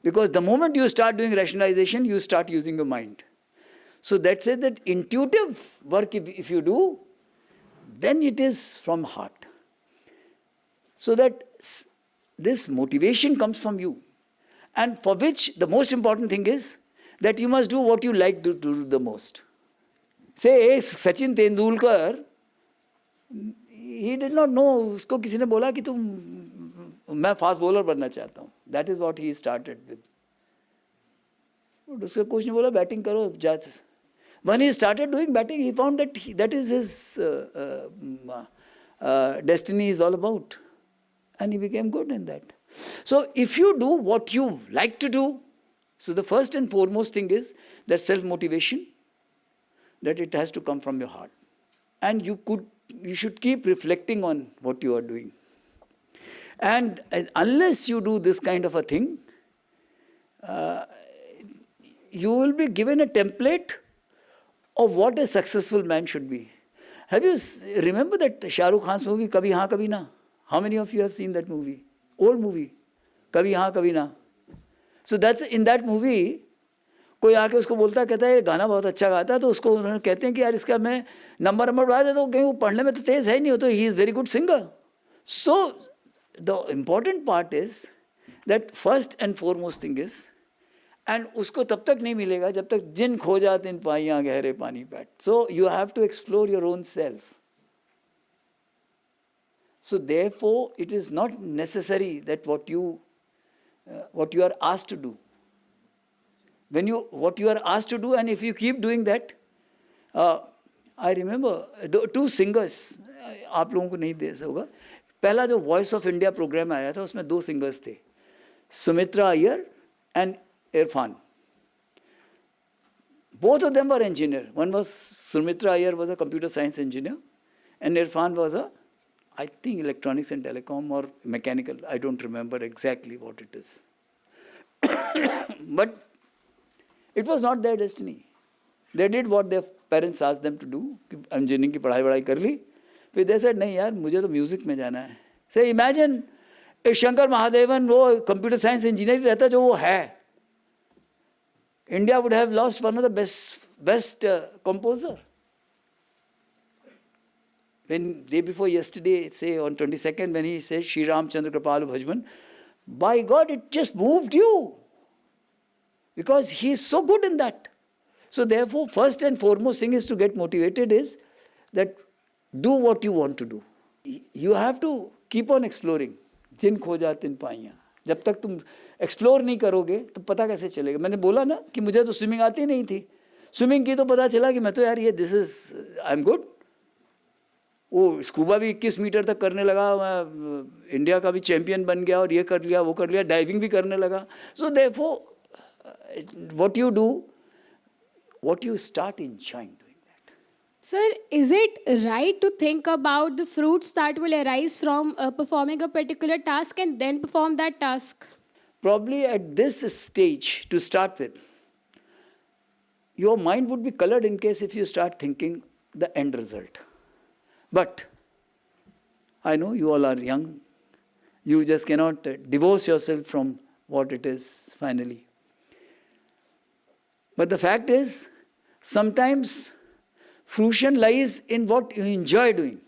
Because the moment you start doing rationalization, you start using your mind. So that's it, that intuitive work, if you do, then it is from heart. So that this motivation comes from you. And for which the most important thing is that you must do what you like to do the most. Say, Sachin Tendulkar, he did not know, उसको किसी ने बोला कि मैं fast bowler बनना चाहता हूँ. That is what he started with. उसको कोच ने बोला बैटिंग करो जाते. When he started doing batting, he found that that is his destiny is all about. And he became good in that. So if you do what you like to do, so the first and foremost thing is that self-motivation, that it has to come from your heart. And you should keep reflecting on what you are doing. And unless you do this kind of a thing, you will be given a template of what a successful man should be. Have you remember that Shah Rukh Khan's movie, Kabhi Haan Kabhi Na? How many of you have seen that movie? Old movie. Kabhi Haan Kabhi Na. So that's in that movie, कोई आके उसको बोलता है, कहता है ये गाना बहुत अच्छा गाता है, तो उसको उन्होंने कहते हैं कि यार इसका मैं नंबर बढ़ा देता हूँ, कहीं वो पढ़ने में तो तेज है नहीं, हो तो he is very good singer. So the important part is that first and foremost thing is, and उसको तब तक नहीं मिलेगा जब तक जिन खो जाते इन पाइयाँ गहरे पानी PAT. So you have to explore your own self. So therefore, it is not necessary that what you are asked to do. What you are asked to do, and if you keep doing that, I remember the two singers, आप लोगों को नहीं दे होगा. पहला जो voice of India programme आया था उसमें दो सिंगर्स थे, Sumitra Iyer and Irfan. Both of them were engineer. One was Sumitra Iyer was a computer science engineer, and Irfan was I think electronics and telecom or mechanical. I don't remember exactly what it is. But it was not their destiny. They did what their parents asked them to do. Engineering की पढ़ाई कर ली. फिर they said नहीं यार मुझे तो music में जाना है. Say imagine if Shankar Mahadevan वो कंप्यूटर साइंस इंजीनियर रहता जो वो है, India would have lost one of the best composer. When day before yesterday, say on 22nd, when he said Shri Ram Chandra Kripalu Bhajman, by God, it just moved you. Because he is so good in that. So therefore, first and foremost thing is to get motivated is that do what you want to do. You have to keep on exploring. जिन खोजा तिन पाइयाँ. जब तक तुम explore नहीं करोगे तो पता कैसे चलेगा. मैंने बोला ना कि मुझे तो स्विमिंग आती नहीं थी. स्विमिंग की तो पता चला कि मैं तो यार ये this is I am good. वो स्कूबा भी 21 मीटर तक करने लगा, मैं इंडिया का भी चैंपियन बन गया और ये कर लिया वो कर लिया, डाइविंग भी करने लगा. So therefore what you do, what you start enjoying doing that.
Sir, is it right to think about the fruits that will arise from performing a particular task and then perform that task?
Probably at this stage to start with, your mind would be colored in case if you start thinking the end result. But I know you all are young. You just cannot divorce yourself from what it is finally. But the fact is, sometimes fruition lies in what you enjoy doing.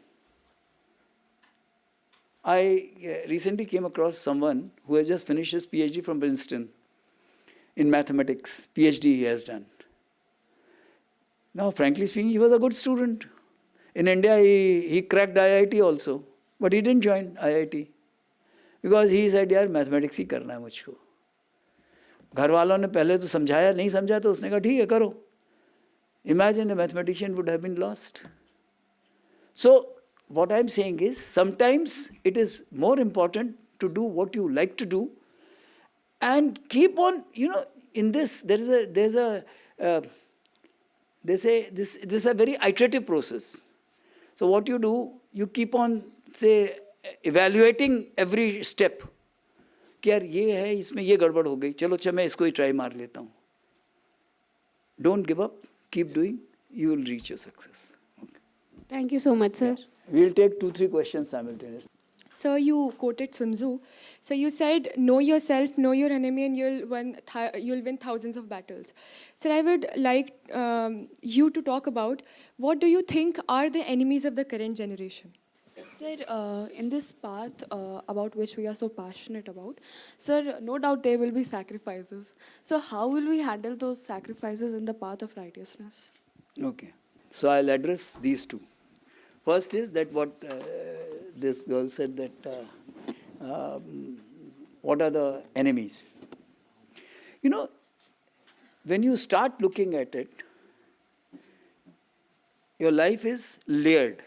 I recently came across someone who has just finished his PhD from Princeton in mathematics. PhD he has done. Now, frankly speaking, he was a good student. In India, he cracked IIT also. But he didn't join IIT. Because he said, यार mathematics ही करना है मुझको. घर वालों ने पहले तो समझाया, नहीं समझा तो उसने कहा ठीक है करो. Imagine a mathematician would have been lost. So what I'm saying is sometimes it is more important to do what you like to do and keep on, in this they say this is a very iterative process. So what you do, you keep on, say, evaluating every step. कि यार ये है, इसमें ये गड़बड़ हो गई, चलो अच्छा मैं इसको ही ट्राई मार लेता हूँ. Don't give up, keep doing, you will reach your success. Okay.
Thank you so much, sir.
We'll take 2-3 questions simultaneously.
Sir, you quoted Sun Tzu. So you said, "Know yourself, know your enemy, and you'll win thousands of battles." Sir, I would like you to talk about what do you think are the enemies of the current generation?
Sir, in this path about which we are so passionate about, sir, no doubt there will be sacrifices. So how will we handle those sacrifices in the path of righteousness?
Okay. So I'll address these two. First is that what this girl said, that what are the enemies? When you start looking at it, your life is layered.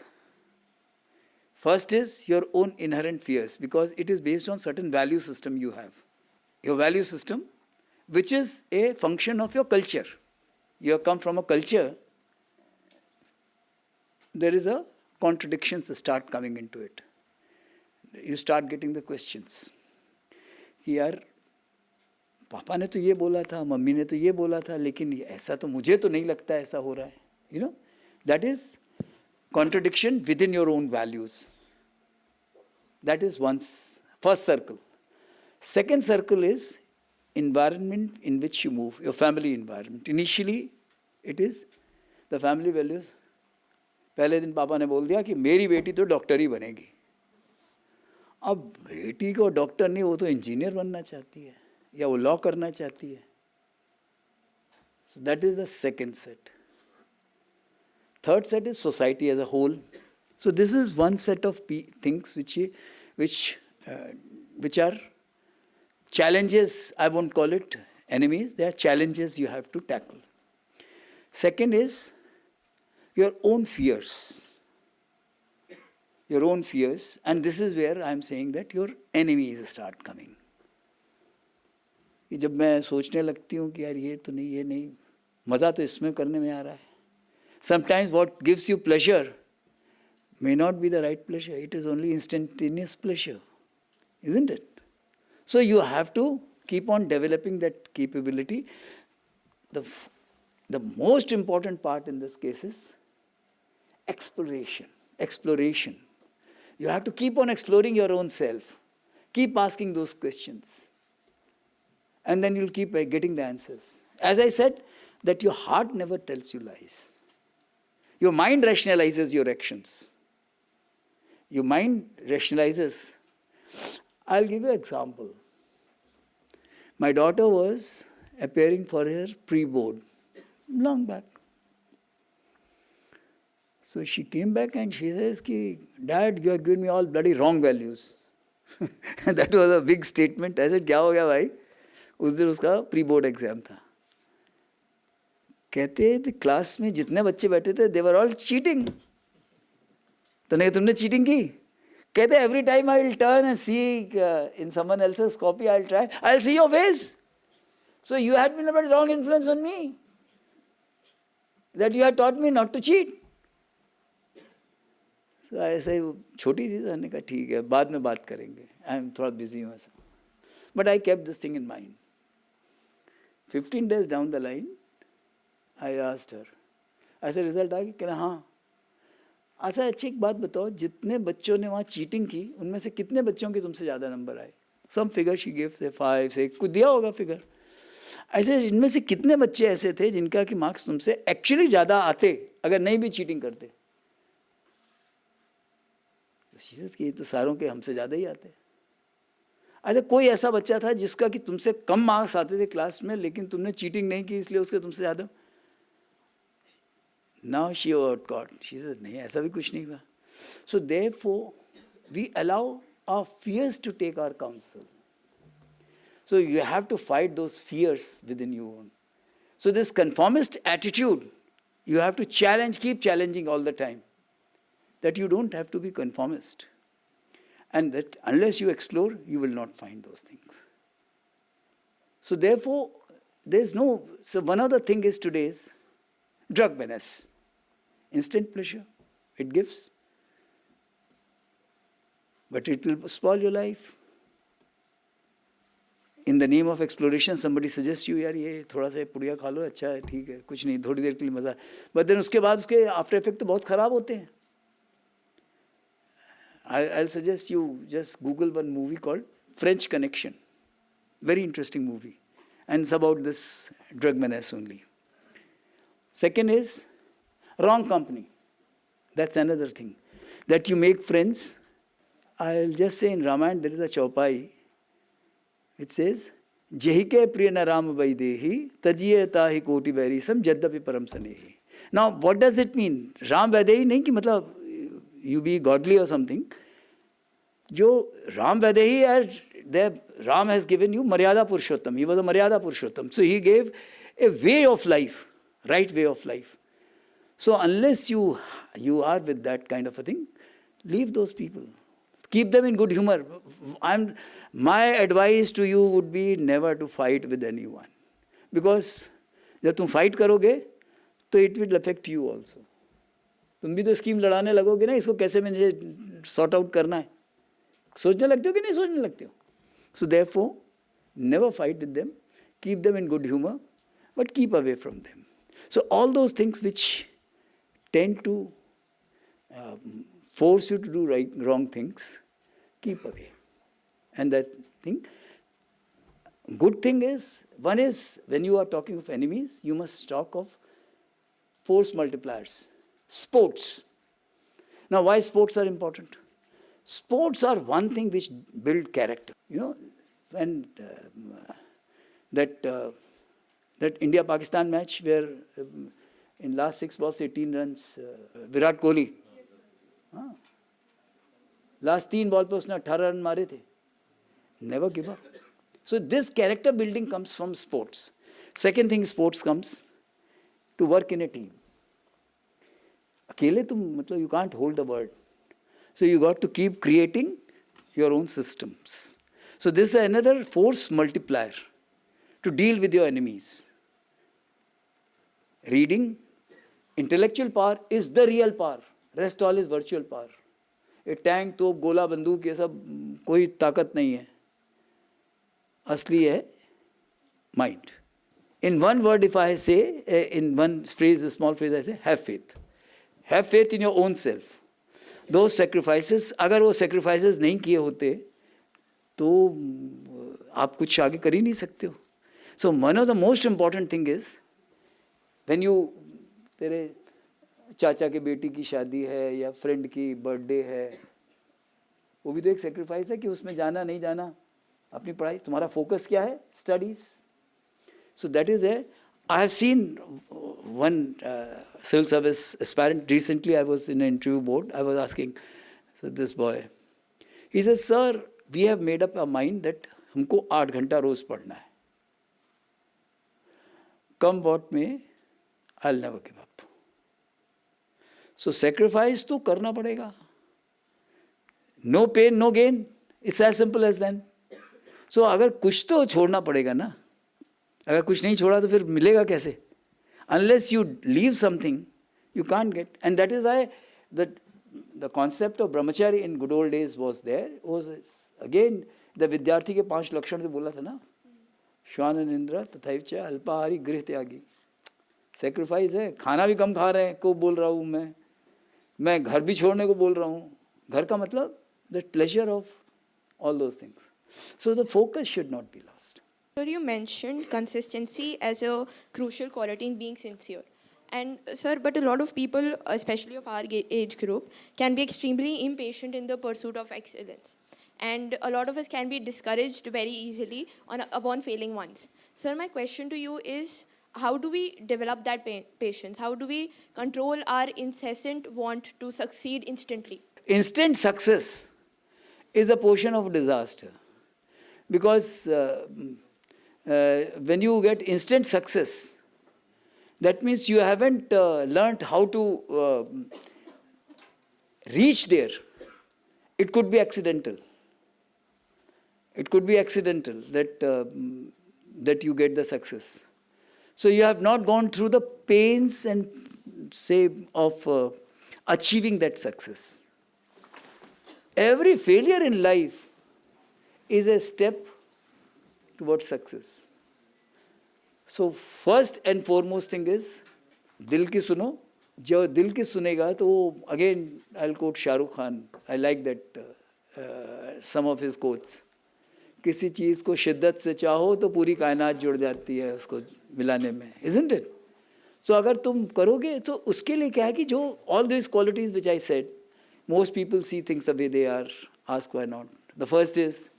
First is your own inherent fears, because it is based on certain value system you have. Your value system, which is a function of your culture. You have come from a culture, there is a contradictions start coming into it. You start getting the questions. कि यार पापा ने तो ये बोला था, mummy ने तो ये बोला था, लेकिन ऐसा तो मुझे तो नहीं लगता ऐसा हो रहा है. That is contradiction within your own values. That is first circle. Second circle is environment in which you move, your family environment. Initially, it is the family values. पहले दिन पापा ने बोल दिया कि मेरी बेटी तो डॉक्टर ही बनेगी. अब बेटी को डॉक्टर नहीं, वो तो इंजीनियर बनना चाहती है या वो लॉ करना चाहती है. So that is the second set. Third set is society as a whole. So this is one set of things which are challenges. I won't call it enemies. They are challenges you have to tackle. Second is your own fears. Your own fears. And this is where I am saying that your enemies start coming. कि जब मैं सोचने लगती हूँ कि यार ये तो नहीं, ये नहीं, मज़ा तो इसमें करने में आ रहा है. Sometimes what gives you pleasure may not be the right pleasure. It is only instantaneous pleasure. Isn't it? So you have to keep on developing that capability. The most important part in this case is exploration. Exploration. You have to keep on exploring your own self. Keep asking those questions. And then you'll keep getting the answers. As I said, that your heart never tells you lies. Your mind rationalizes your actions. Your mind rationalizes. I'll give you an example. My daughter was appearing for her pre-board long back. So she came back and she says, Dad, you have given me all bloody wrong values. That was a big statement. I said, क्या हो गया भाई? उस दिन उसका pre-board exam था. कहते class में जितने बच्चे बैठे थे they were all cheating. तो नहीं तुमने cheating की? कहते every time I will turn and see in someone else's copy, I'll see your face. So you had been a very wrong influence on me. That you had taught me not to cheat. So ऐसा ही छोटी थी, मैंने कहा ठीक है बाद में बात करेंगे. I am थोड़ा busy हूँ ऐसा. But I kept this thing in mind. 15 days down the line, I asked her, ऐसे रिजल्ट आ गया? कहना हाँ. अच्छा एक बात बताओ, जितने बच्चों ने वहाँ चीटिंग की उनमें से कितने बच्चों के तुमसे ज़्यादा नंबर आए? सम फिगर शी गिव से 5 से कुछ दिया होगा फिगर. ऐसे इनमें से कितने बच्चे ऐसे थे जिनका कि मार्क्स तुमसे एक्चुअली ज़्यादा आते अगर नहीं भी चीटिंग करते? ये तो सारों के हमसे ज़्यादा ही आते. अच्छा कोई ऐसा बच्चा था जिसका कि तुमसे कम मार्क्स आते थे क्लास में लेकिन तुमने चीटिंग नहीं की इसलिए उसके तुमसे ज़्यादा? Now she got caught. She said, नहीं ऐसा भी कुछ नहीं हुआ. So therefore, we allow our fears to take our counsel. So you have to fight those fears within you. So this conformist attitude, you have to challenge, keep challenging all the time. that you don't have to be conformist. And that unless you explore, you will not find those things. So therefore, so one other thing is today's drug menace. Instant pleasure, it gives, but it will spoil your life. In the name of exploration, somebody suggests you, यार ये थोड़ा सा पुड़िया खा लो, अच्छा है, ठीक है, कुछ नहीं, थोड़ी देर के लिए मजा. But then उसके बाद उसके आफ्टर इफेक्ट तो बहुत खराब होते हैं. I'll suggest you just Google one movie called French Connection. Very interesting movie. And it's about this drug menace only. Second is wrong company. That's another thing. That you make friends. I'll just say in Ramayana there is a chaupai. It says, Jehike priyana ram vaidehi, tajiye tahi koti varisam jaddapi param sanehi. Now, what does it mean? Ram vaidehi nahi ki matlab you be godly or something. Jo Ram vaidehi, Ram has given you Maryada Purushottam. He was a Maryada Purushottam. So he gave a way of life, right way of life. So unless you are with that kind of a thing, leave those people. Keep them in good humor. My advice to you would be never to fight with anyone. Because जब तुम fight करोगे, तो it will affect you also. तुम भी तो scheme लड़ाने लगोगे ना, इसको कैसे मुझे sort out करना है. सोचने लगते हो कि नहीं सोचने लगते हो? So therefore, never fight with them. Keep them in good humor, but keep away from them. So all those things which tend to force you to do wrong things, keep away. And that thing, good thing is, one is when you are talking of enemies, you must talk of force multipliers. Sports. Now why sports are important? Sports are one thing which build character. You know, when that India-Pakistan match where in last 6 balls 18 runs, Virat Kohli. Last 3 balls पे उसने 18 run मारे थे. Never give up. So this character building comes from sports. Second thing, sports comes to work in a team. अकेले तुम मतलब you can't hold the world. So you got to keep creating your own systems. So this is another force multiplier to deal with your enemies. Reading, intellectual power is the real power. Rest all is virtual power. A tank, तोप, गोला, बंदूक ये सब कोई ताकत नहीं है. असली है mind. In one word, if I say, in one phrase, a small phrase, I say, have faith. Have faith in your own self. Those sacrifices, अगर वो sacrifices नहीं किए होते, तो आप कुछ आगे कर ही नहीं सकते हो. So one of the most important thing is, when you, तेरे चाचा के बेटी की शादी है या फ्रेंड की बर्थडे है, वो भी तो एक sacrifice है कि उसमें जाना नहीं जाना, अपनी पढ़ाई, तुम्हारा focus क्या है? Studies. So that is it. I have seen one civil service aspirant. Recently, I was in an interview board. I was asking this boy. He says, "Sir, we have made up our mind that हमको 8 घंटा रोज पढ़ना है. Come what may, I'll never give up." So sacrifice तो करना पड़ेगा. No pain, no gain. It's as simple as that. So अगर कुछ तो छोड़ना पड़ेगा ना. अगर कुछ नहीं छोड़ा तो फिर मिलेगा कैसे? Unless you leave something, you can't get. And that is why the concept of brahmachari in good old days was there. Was again the विद्यार्थी के 5 लक्षण जो बोला था ना, श्वान निंद्रा तथैव च अल्पाहारी गृह त्यागी. Sacrifice है, खाना भी कम खा रहे हैं को बोल रहा हूँ मैं घर भी छोड़ने को बोल रहा हूँ. घर का मतलब the pleasure of all those things. So the focus should not be lost.
Sir, you mentioned consistency as a crucial quality in being sincere. And sir, but a lot of people, especially of our age group, can be extremely impatient in the pursuit of excellence. And a lot of us can be discouraged very easily upon failing once. Sir, my question to you is, how do we develop that patience? How do we control our incessant want to succeed instantly?
Instant success is a portion of disaster. Because when you get instant success, that means you haven't learned how to reach there, it could be accidental. It could be accidental that you get the success. So you have not gone through the pains and say of achieving that success. Every failure in life is a step towards success. So first and foremost thing is, दिल की सुनो. जो दिल की सुनेगा तो वो, again I'll quote Shah Rukh Khan. I like that some of his quotes. किसी चीज़ को शिद्दत से चाहो तो पूरी कायनात जुड़ जाती है उसको मिलाने में, isn't it? So अगर तुम करोगे तो उसके लिए क्या है कि जो all these qualities which I said, most people see things the way they are. Ask why not. The first is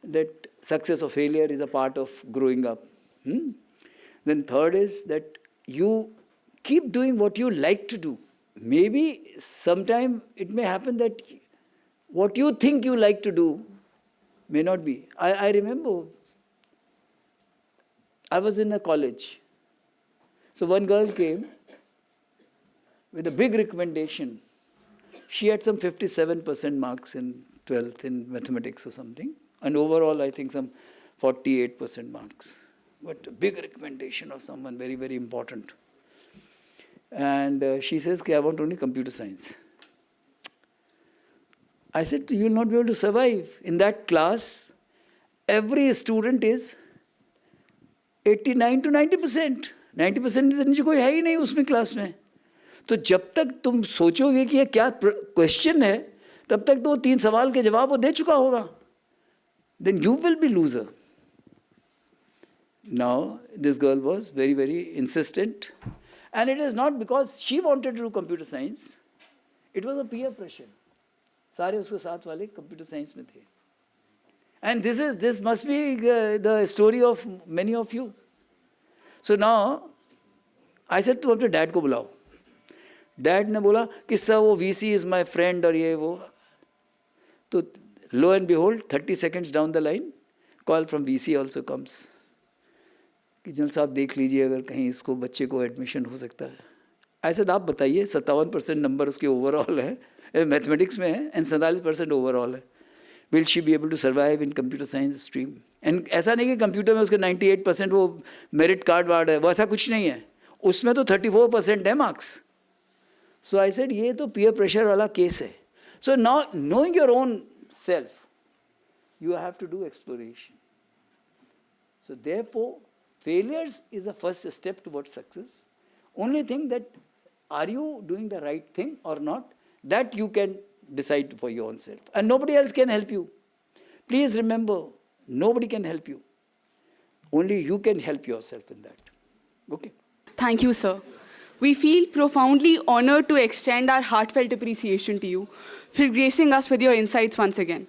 that success or failure is a part of growing up. Then third is that you keep doing what you like to do. Maybe sometime it may happen that what you think you like to do may not be. I remember I was in a college. So one girl came with a big recommendation. She had some 57% marks in 12th in mathematics or something. And overall, I think some 48% marks. But a big recommendation of someone very, very important. And she says, I want only computer science. I said, you will not be able to survive. In that class, every student is 89 to 90%. 90% से नीचे कोई है ही नहीं उसमें class में. तो जब तक तुम सोचोगे कि ये क्या क्वेश्चन है, तब तक तो 3 सवाल के जवाब वो दे चुका होगा. Then you will be loser. Now, this girl was very, very insistent. And it is not because she wanted to do computer science. It was a peer pressure. सारे उसके साथ वाले computer science में थे. And this must be the story of many of you. So now, I said तुम अपने dad को बुलाओ. Dad ने बोला कि sir वो VC is my friend और ये वो. तो lo and behold, 30 seconds down the line, call from VC also comes. कि जनरल साहब देख लीजिए अगर कहीं इसको बच्चे को एडमिशन हो सकता है. ऐसे आप बताइए 57% नंबर उसके ओवरऑल है मैथमेटिक्स में है एंड 47% ओवरऑल है. Will she be able to survive in computer science stream? And ऐसा नहीं कि कंप्यूटर में उसके 98% वो मेरिट कार्ड वार्ड है, वैसा कुछ नहीं है. उसमें तो 34% है मार्क्स. सो आई सेड ये तो पीयर प्रेशर वाला केस है. So now knowing your own self, you have to do exploration. So therefore, failures is the first step towards success. Only thing that are you doing the right thing or not, that you can decide for your own self. And nobody else can help you. Please remember, nobody can help you. Only you can help yourself in that. Okay?
Thank you, sir. We feel profoundly honored to extend our heartfelt appreciation to you for gracing us with your insights once again.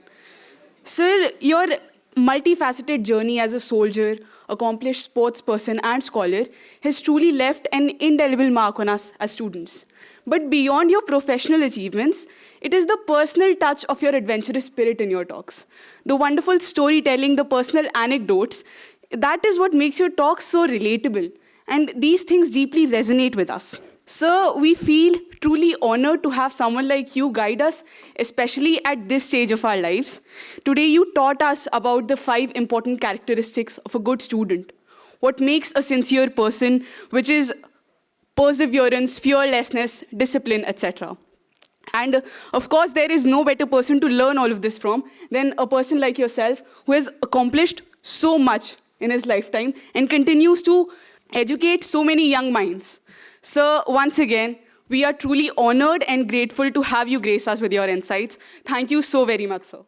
Sir, your multifaceted journey as a soldier, accomplished sports person and scholar has truly left an indelible mark on us as students. But beyond your professional achievements, it is the personal touch of your adventurous spirit in your talks. The wonderful storytelling, the personal anecdotes, that is what makes your talks so relatable. And these things deeply resonate with us. Sir, we feel truly honored to have someone like you guide us, especially at this stage of our lives. Today, you taught us about the 5 important characteristics of a good student. What makes a sincere person, which is perseverance, fearlessness, discipline, etc. And of course, there is no better person to learn all of this from than a person like yourself who has accomplished so much in his lifetime and continues to educate so many young minds. Sir, once again, we are truly honored and grateful to have you grace us with your insights. Thank you so very much, sir.